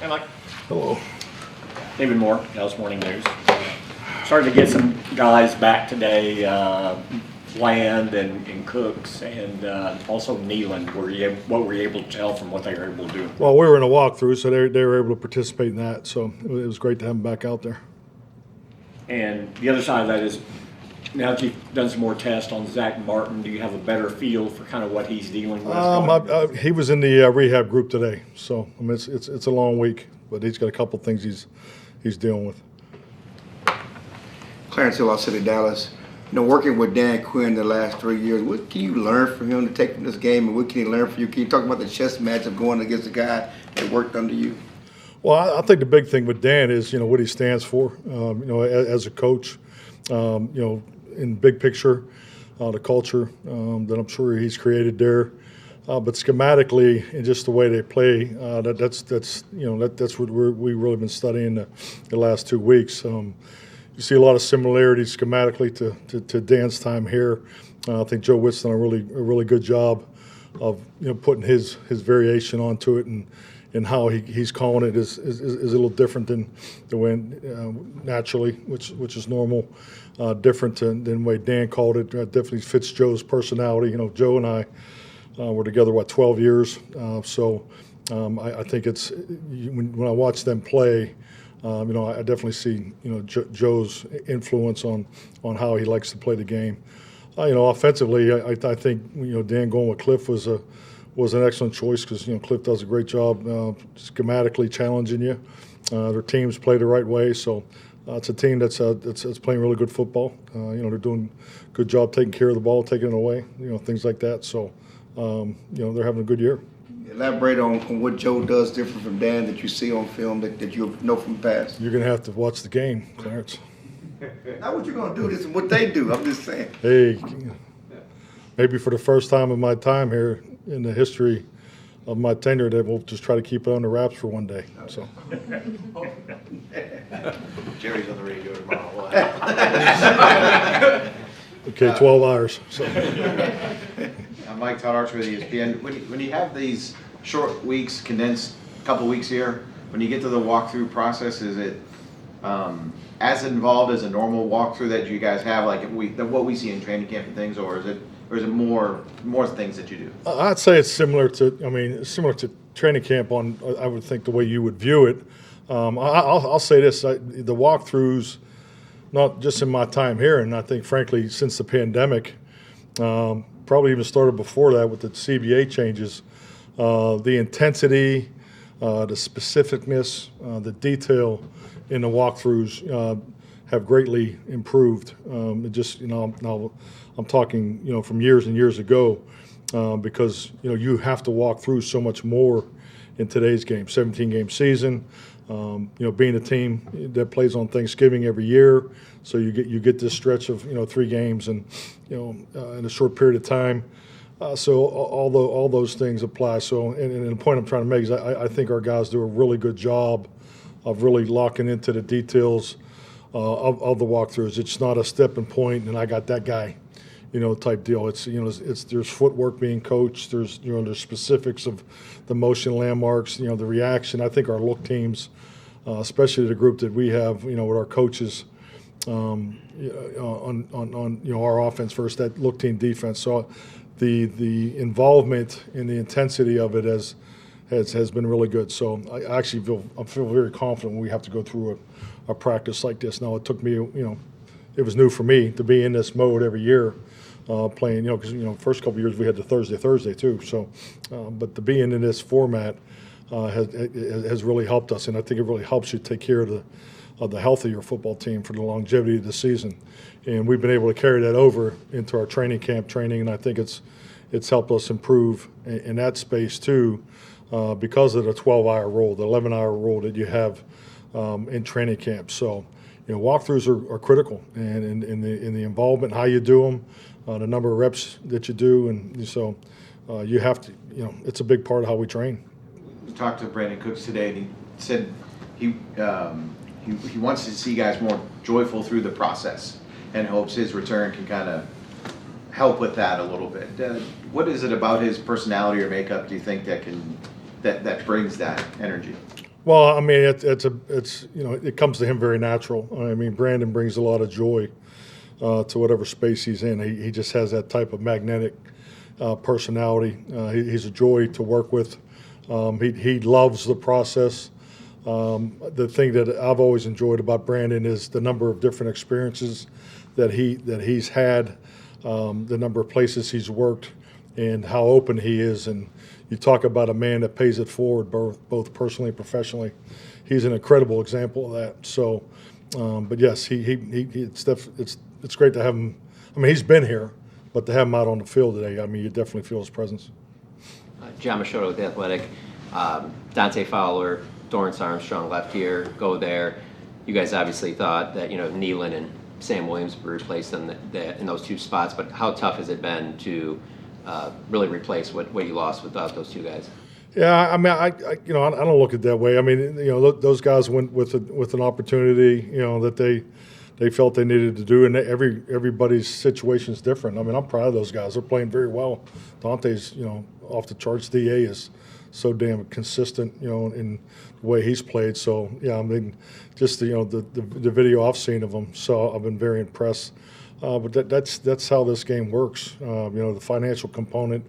Hey, Mike. Hello. David Moore, Dallas Morning News. Started to get some guys back today, Land and Cooks, and also Nealon. What were you able to tell from what they were able to do? Well, we were in a walkthrough, so they were able to participate in that. So it was great to have them back out there. And the other side of that is, now that you've done some more tests on Zach Martin, do you have a better feel for kind of what he's dealing with? He was in the rehab group today, so I mean it's a long week, but he's got a couple things he's dealing with. Clarence Hill, City, Dallas. You know, working with Dan Quinn the last 3 years, what can you learn from him to take from this game, and what can he learn from you? Can you talk about the chess match of going against a guy that worked under you? Well, I think the big thing with Dan is what he stands for. As a coach, in big picture, the culture that I'm sure he's created there. But schematically and just the way they play, that's what we've really been studying the last 2 weeks. You see a lot of similarities schematically to Dan's time here. I think Joe Whitt's done a really good job of putting his variation onto it, and how he's calling it is a little different than the way naturally, which is normal, different than the way Dan called it. Definitely fits Joe's personality. Joe and I were together 12 years, so I think it's when I watch them play. I definitely see Joe's influence on how he likes to play the game. Offensively, I think Dan going with Cliff was an excellent choice because Cliff does a great job schematically challenging you. Their teams play the right way, so it's a team that's playing really good football. They're doing a good job taking care of the ball, taking it away, things like that. So they're having a good year. Elaborate on what Joe does different from Dan that you see on film that you know from the past. You're going to have to watch the game, Clarence. Not what you're going to do, this is what they do. I'm just saying. Hey, maybe for the first time in my time here in the history of my tenure, that we'll just try to keep it under wraps for one day. So. Jerry's on the radio tomorrow. Okay, 12 hours. So. I'm Mike Todd Archer with ESPN. When you have these short weeks, condensed couple weeks here, when you get to the walkthrough process, is it as involved as a normal walkthrough that you guys have, like what we see in training camp and things, or is it more things that you do? I'd say it's similar to training camp on, I would think, the way you would view it. I'll say this, the walkthroughs, not just in my time here, and I think, frankly, since the pandemic, probably even started before that with the CBA changes, the intensity, the specificness, the detail in the walkthroughs have greatly improved. Now I'm talking, from years and years ago, because you have to walk through so much more in today's game, 17-game season. Being a team that plays on Thanksgiving every year, so you get this stretch of 3 games and in a short period of time. So all those things apply. So and the point I'm trying to make is I think our guys do a really good job of really locking into the details of the walkthroughs. It's not a stepping point and I got that guy, type deal. It's there's footwork being coached. There's there's specifics of the motion landmarks. The reaction. I think our look teams, especially the group that we have, with our coaches, on our offense first, that look team defense. So the involvement and the intensity of it has been really good. So I actually feel very confident when we have to go through a practice like this. Now it took me, it was new for me to be in this mode every year. Playing, because first couple of years we had the Thursday too. So, but to be in this format has really helped us, and I think it really helps you take care of the health of your football team for the longevity of the season. And we've been able to carry that over into our training camp training, and I think it's helped us improve in that space too, because of the 12-hour rule, the 11-hour rule that you have in training camp. So, walkthroughs are critical, and in the involvement, how you do them. The number of reps that you do, and so you have to, it's a big part of how we train. We talked to Brandon Cooks today, and he said he wants to see guys more joyful through the process, and hopes his return can kind of help with that a little bit. What is it about his personality or makeup do you think that brings that energy? Well, I mean, it comes to him very natural. I mean, Brandon brings a lot of joy to whatever space he's in. He just has that type of magnetic personality. He's a joy to work with. He loves the process. The thing that I've always enjoyed about Brandon is the number of different experiences that he's had, the number of places he's worked, and how open he is. And you talk about a man that pays it forward, both personally and professionally. He's an incredible example of that. So, but yes, it's great to have him. I mean, he's been here, but to have him out on the field today, I mean, you definitely feel his presence. John Machado with The Athletic. Dante Fowler, Dorrance Armstrong left here, go there. You guys obviously thought that, Nealon and Sam Williams would replace them in those two spots, but how tough has it been to really replace what you lost without those two guys? Yeah, I mean, I don't look at it that way. I mean, those guys went with an opportunity, that they felt they needed to do, and everybody's situation is different. I mean, I'm proud of those guys. They're playing very well. Dante's, off the charts. DA is so damn consistent, in the way he's played. So yeah, I mean, just the video I've seen of him, so I've been very impressed. But that's how this game works. The financial component,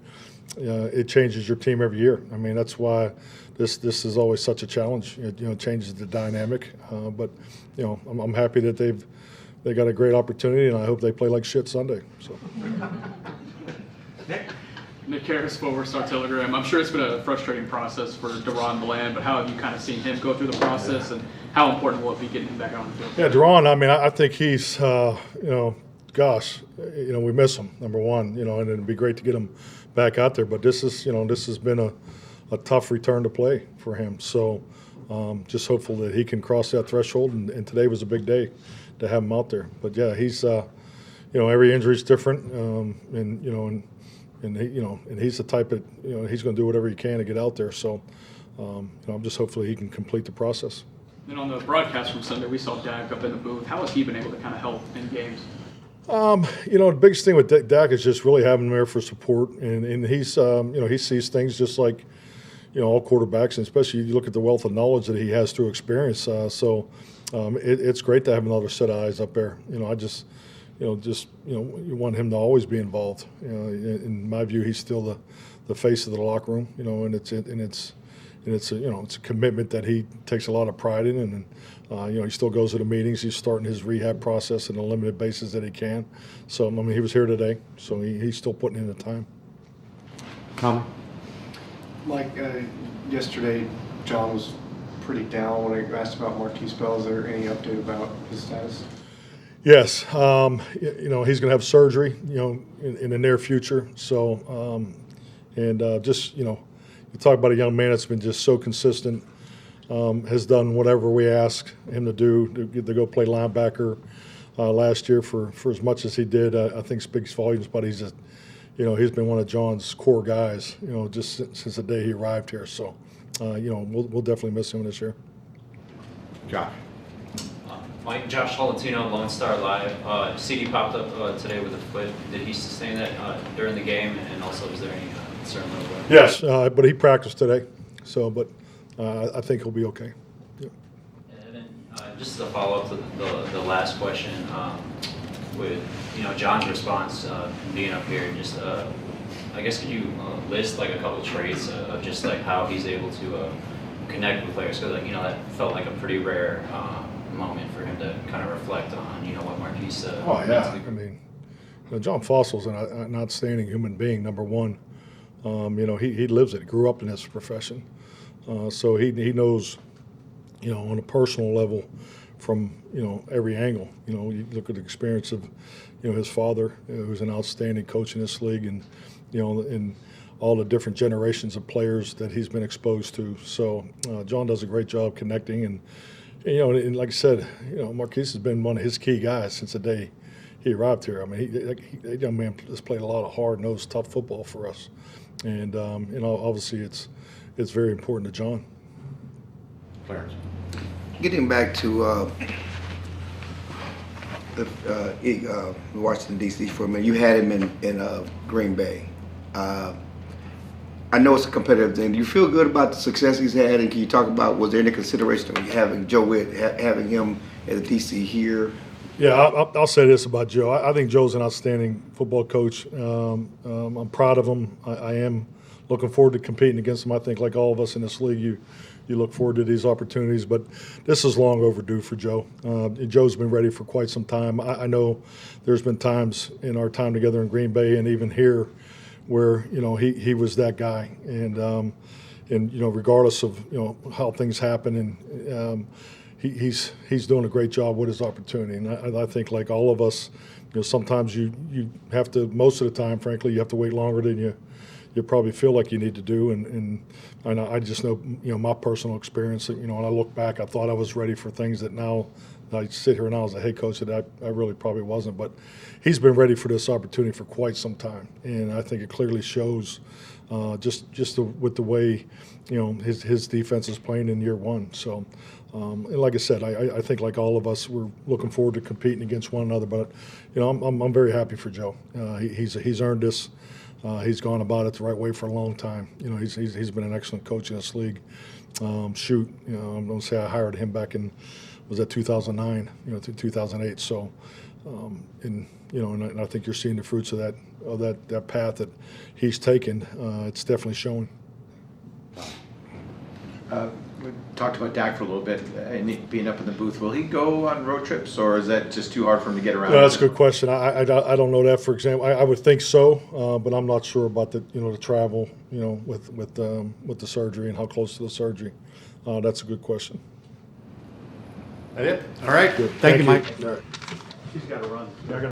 it changes your team every year. I mean, that's why this is always such a challenge. It changes the dynamic. But I'm happy that they got a great opportunity, and I hope they play like shit Sunday. So. Nick Harris, Forward Star Telegram. I'm sure it's been a frustrating process for Deron Bland, but how have you kind of seen him go through the process, and how important will it be getting him back on the field? Yeah, Deron, I mean, I think he's, gosh, we miss him, number one, and it'd be great to get him back out there. But this has been a tough return to play for him. So just hopeful that he can cross that threshold, and today was a big day to have him out there. But yeah, he's, every injury is different, and he's the type that he's going to do whatever he can to get out there. So, I'm just hopefully he can complete the process. And on the broadcast from Sunday, we saw Dak up in the booth. How has he been able to kind of help in games? The biggest thing with Dak is just really having him there for support, and he's he sees things just like all quarterbacks, and especially you look at the wealth of knowledge that he has through experience. It's great to have another set of eyes up there. You want him to always be involved. In my view, he's still the face of the locker room. And it's a commitment that he takes a lot of pride in, and he still goes to the meetings. He's starting his rehab process on a limited basis that he can. So I mean, he was here today, so he's still putting in the time. Come, Mike. Yesterday, John was pretty down when I asked about Marquise Bell. Is there any update about his status? Yes, he's going to have surgery, in the near future. So, you talk about a young man that's been just so consistent, has done whatever we ask him to do to go play linebacker last year for as much as he did. I think speaks volumes. But he's been one of John's core guys, just since the day he arrived here. So, we'll definitely miss him this year. Josh. Mike, Josh Tolentino, Lone Star Live. CD popped up today with a foot. Did he sustain that during the game? And also, is there any concern about that? Yes, but he practiced today. So, but I think he'll be okay. Yeah. And then just as a follow-up to the last question, with John's response being up here, just I guess could you list like a couple traits of just like how he's able to connect with players? Because that felt like a pretty rare moment for him to kind of reflect on what Marquise said. Oh yeah, I mean, John Fossil's an outstanding human being. Number one, he lives it. He grew up in this profession, so he knows, on a personal level, from every angle. You look at the experience of his father, who's an outstanding coach in this league, and in all the different generations of players that he's been exposed to. So John does a great job connecting, and like I said, Marquise has been one of his key guys since the day he arrived here. I mean, that young man has played a lot of hard-nosed, tough football for us, and obviously it's very important to John. Clarence. Getting back to Washington D.C. for a minute, you had him in Green Bay. I I know it's a competitive thing. Do you feel good about the success he's had, and can you talk about, was there any consideration of having Joe Whitt, having him as a DC here? Yeah, I'll say this about Joe. I think Joe's an outstanding football coach. I'm proud of him. I am looking forward to competing against him. I think, like all of us in this league, you look forward to these opportunities. But this is long overdue for Joe. Joe's been ready for quite some time. I know there's been times in our time together in Green Bay and even here where he was that guy. And regardless of how things happen, and he's doing a great job with his opportunity. And I think, like all of us, sometimes you have to, most of the time, frankly, you have to wait longer than you probably feel like you need to do. And I just know, my personal experience, when I look back, I thought I was ready for things that now I sit here now as a head coach that I really probably wasn't. But he's been ready for this opportunity for quite some time. And I think it clearly shows with the way, his defense is playing in year one. So, and like I said, I think like all of us, we're looking forward to competing against one another. But, I'm very happy for Joe. He's earned this. He's gone about it the right way for a long time. He's been an excellent coach in this league. I'm going to say I hired him back in, was that 2009, to 2008. So, and I think you're seeing the fruits of that path that he's taken. It's definitely showing. We talked about Dak for a little bit and being up in the booth. Will he go on road trips, or is that just too hard for him to get around? No, that's a good question. I don't know that, for example. I would think so, but I'm not sure about the travel with the surgery and how close to the surgery. That's a good question. That it? All right. Good. Thank you, Mike. All right. He's got to run.